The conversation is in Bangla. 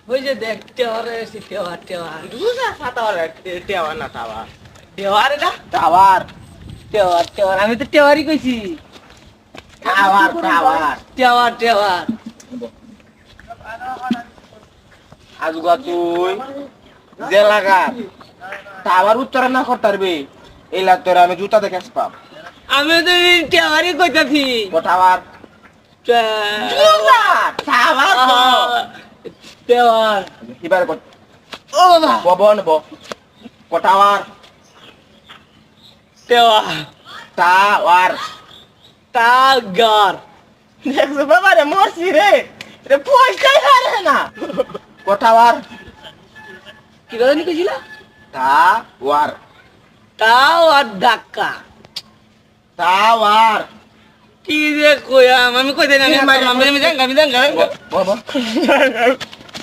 ওই যে দেখ টেওয়ার এসে টেওয়ার টেওয়ার দুসা ফাটাওয়ার টেওয়ার না টাওয়ার টেওয়ার এটা টাওয়ার টেওয়ার টেওয়ার আমি তো টেওয়ারই কইছি টাওয়ার টাওয়ার টেওয়ার টেওয়ার আজগা তুই যে লাগা টাওয়ার উচ্চারণ না করতে পারবি এই লাগ তোর আমি জুতা দেখে পাব আমি তো টেওয়ারই কইতাছি টাওয়ার টাওয়ার টেওয়ার এবার কর ও বাবা ববন ব টাওয়ার টেওয়ার টাওয়ার টাগার দেখছো বাবা রে মরছি রে রে পয়সাই হারে না টাওয়ার কি কথা নি কইছিলা টাওয়ার টাওয়ার ধাক্কা টাওয়ার কি রে কইয়াম আমি কই দেন আমি আমি যাই বব